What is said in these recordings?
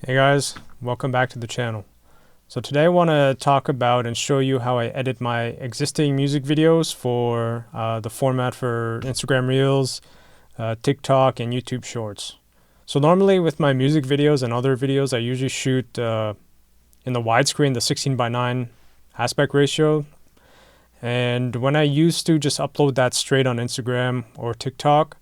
Hey guys, welcome back to the channel. So today I want to talk about and show you how I edit my existing music videos for the format for Instagram Reels, TikTok, and YouTube Shorts. So normally with my music videos and other videos, I usually shoot in the widescreen, the 16:9 aspect ratio. And when I used to just upload that straight on Instagram or TikTok,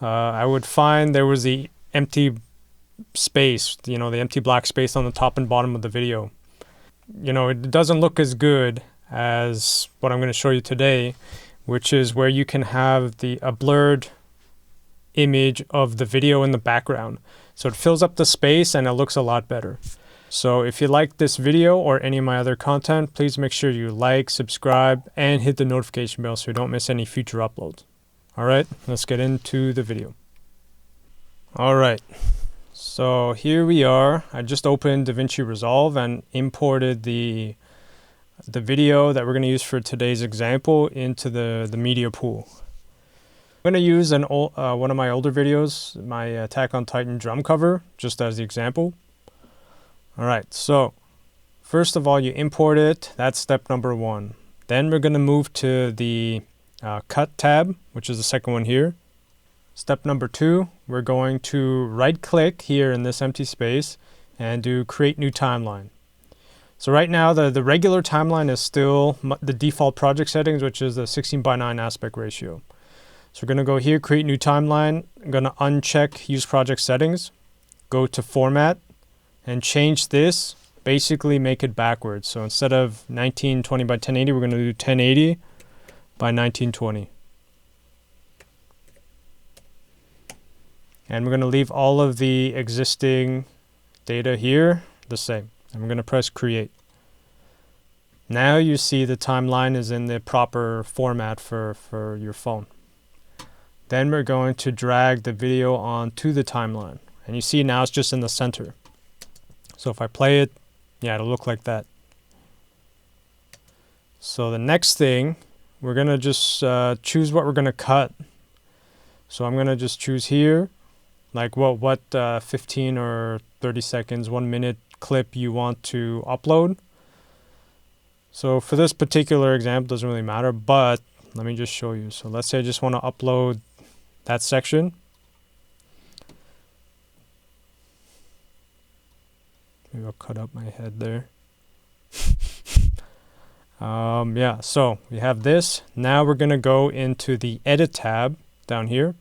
I would find there was the empty space, the empty black space on the top and bottom of the video. It doesn't look as good as what I'm going to show you today, which is where you can have a blurred image of the video in the background. So it fills up the space and it looks a lot better. So if you like this video or any of my other content, please make sure you like, subscribe, and hit the notification bell so you don't miss any future uploads. All right, let's get into the video. All right. So here we are. I just opened Davinci Resolve and imported the video that we're going to use for today's example into the media pool. I'm going to use one of my older videos, my Attack on Titan drum cover, just as the example. All right, so first of all, you import it. That's step number one. Then we're going to move to the Cut tab, which is the second one here. Step number two, we're going to right click here in this empty space and do create new timeline. So right now the regular timeline is still the default project settings, which is the 16:9 aspect ratio. So we're going to go here, create new timeline. I'm going to uncheck use project settings, go to format and change this, basically make it backwards. So instead of 1920 by 1080, we're going to do 1080 by 1920. And we're going to leave all of the existing data here the same. And we're going to press create. Now you see the timeline is in the proper format for your phone. Then we're going to drag the video onto the timeline. And you see now it's just in the center. So if I play it, yeah, it'll look like that. So the next thing, we're going to just choose what we're going to cut. So I'm going to just choose here, like what 15 or 30 seconds, 1 minute clip you want to upload. So for this particular example, it doesn't really matter, but let me just show you. So let's say I just want to upload that section. Maybe I'll cut up my head there. Yeah, so we have this. Now we're going to go into the edit tab down here.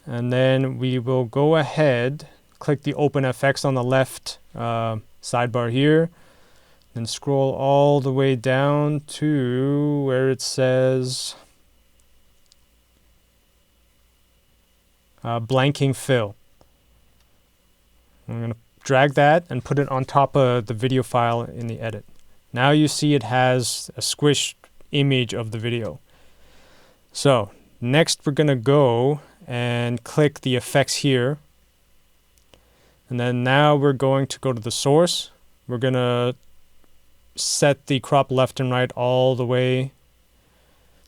And then we will go ahead, click the Open FX on the left sidebar here, and scroll all the way down to where it says blanking fill. I'm going to drag that and put it on top of the video file in the edit. Now you see it has a squished image of the video. So next we're going to go and click the effects here. And then now we're going to go to the source. We're going to set the crop left and right all the way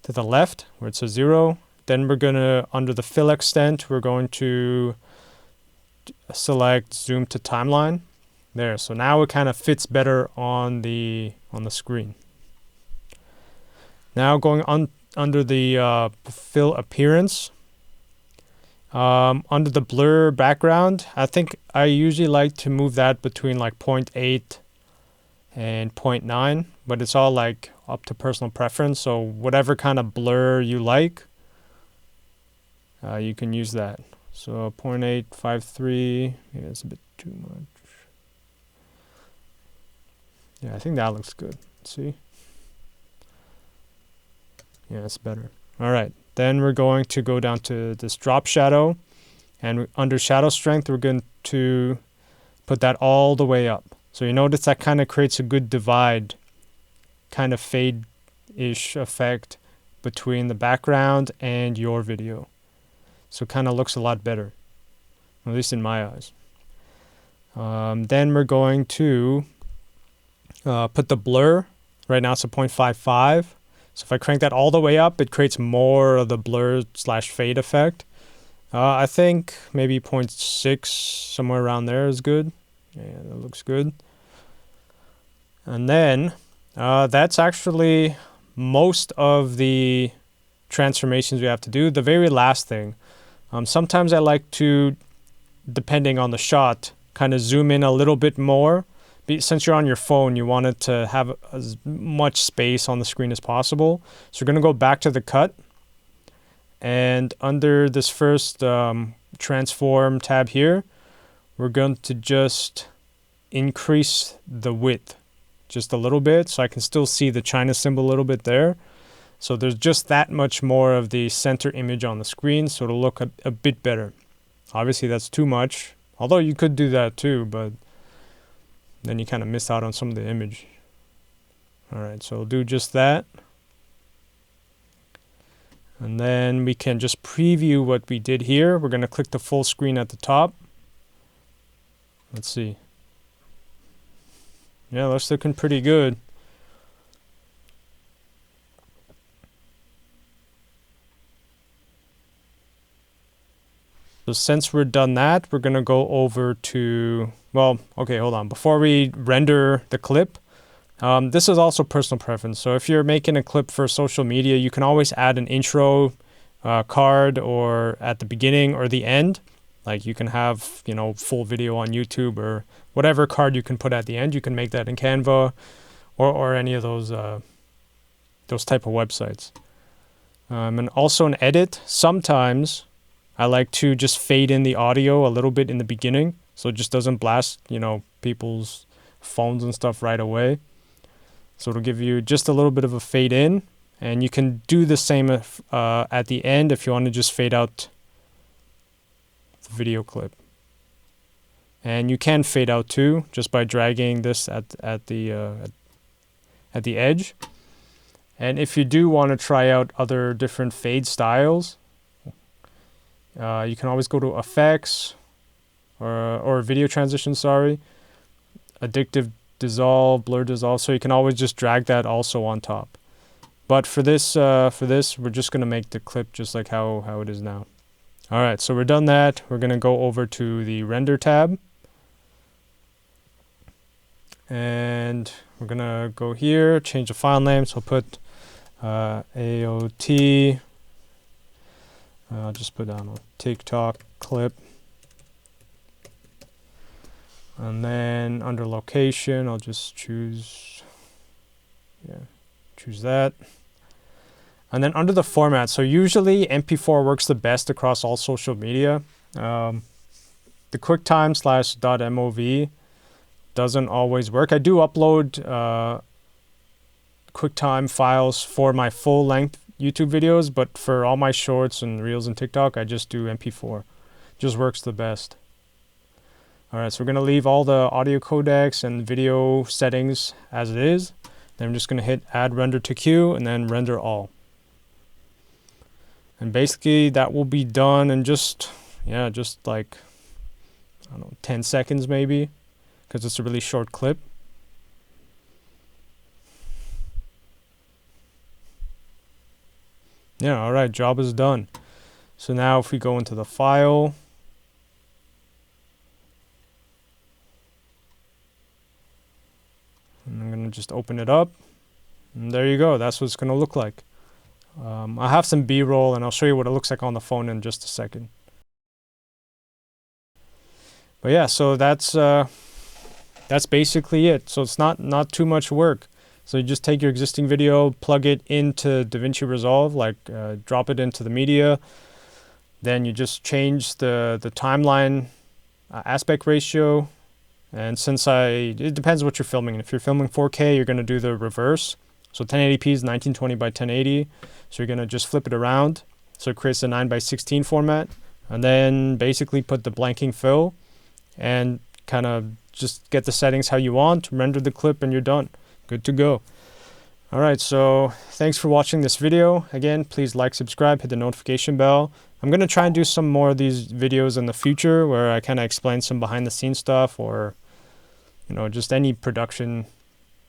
to the left where it says 0. Then we're going to, under the fill extent, we're going to select zoom to timeline. There, so now it kind of fits better on the screen. Now going under the fill appearance, under the blur background, I think I usually like to move that between like 0.8 and 0.9, but it's all like up to personal preference. So whatever kind of blur you like, you can use that. So 0.853, maybe that's a bit too much. Yeah, I think that looks good. See? Yeah, it's better. All right. Then we're going to go down to this drop shadow, and under shadow strength, we're going to put that all the way up. So you notice that kind of creates a good divide, kind of fade-ish effect between the background and your video. So it kind of looks a lot better, at least in my eyes. Then we're going to put the blur. Right now it's a 0.55. So if I crank that all the way up, it creates more of the blur / fade effect. I think maybe 0.6, somewhere around there is good. Yeah, that looks good. And then that's actually most of the transformations we have to do. The very last thing, sometimes I like to, depending on the shot, kind of zoom in a little bit more. Since you're on your phone, you want it to have as much space on the screen as possible. So we're going to go back to the cut. And under this first transform tab here, we're going to just increase the width just a little bit, so I can still see the China symbol a little bit there. So there's just that much more of the center image on the screen, so it'll look a bit better. Obviously that's too much, although you could do that too, but then you kind of miss out on some of the image. Alright, so we'll do just that. And then we can just preview what we did here. We're going to click the full screen at the top. Let's see. Yeah, that's looking pretty good. So since we're done that, we're going to go over to, well, okay, hold on. Before we render the clip, this is also personal preference. So if you're making a clip for social media, you can always add an intro card or at the beginning or the end. Like you can have, you know, full video on YouTube or whatever card you can put at the end. You can make that in Canva or any of those type of websites. And also in edit, sometimes I like to just fade in the audio a little bit in the beginning, so it just doesn't blast, you know, people's phones and stuff right away. So it'll give you just a little bit of a fade in, and you can do the same at the end if you want to just fade out the video clip. And you can fade out too, just by dragging this at the edge. And if you do want to try out other different fade styles, you can always go to effects or video transition, sorry, addictive dissolve, blur dissolve, so you can always just drag that also on top. But for this we're just going to make the clip just like how it is now. Alright, so we're done that. We're going to go over to the render tab. And we're going to go here, change the file name, so I'll put AOT. I'll just put down a TikTok clip. And then under location, I'll just choose that. And then under the format, so usually MP4 works the best across all social media. The QuickTime /.mov doesn't always work. I do upload QuickTime files for my full length YouTube videos, but for all my shorts and reels and TikTok, I just do MP4. Just works the best. Alright, so we're going to leave all the audio codecs and video settings as it is. Then I'm just going to hit add render to queue and then render all. And basically that will be done in just like, I don't know, 10 seconds maybe, because it's a really short clip. Yeah, alright, job is done. So now if we go into the file, and I'm going to just open it up, and there you go, that's what it's going to look like. I have some B-roll and I'll show you what it looks like on the phone in just a second. But yeah, so that's basically it. So it's not too much work. So you just take your existing video, plug it into Davinci Resolve, like drop it into the media. Then you just change the timeline aspect ratio. And since it depends what you're filming. If you're filming 4K, you're going to do the reverse. So 1080p is 1920 by 1080. So you're going to just flip it around. So it creates a 9:16 format. And then basically put the blanking fill and kind of just get the settings how you want, render the clip, and you're done. Good to go. Alright, so thanks for watching this video. Again, please like, subscribe, hit the notification bell. I'm going to try and do some more of these videos in the future where I kind of explain some behind the scenes stuff, or just any production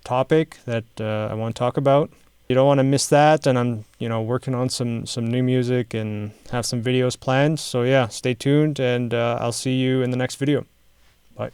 topic that I want to talk about. You don't want to miss that, and I'm working on some new music and have some videos planned. So yeah, stay tuned, and I'll see you in the next video. Bye.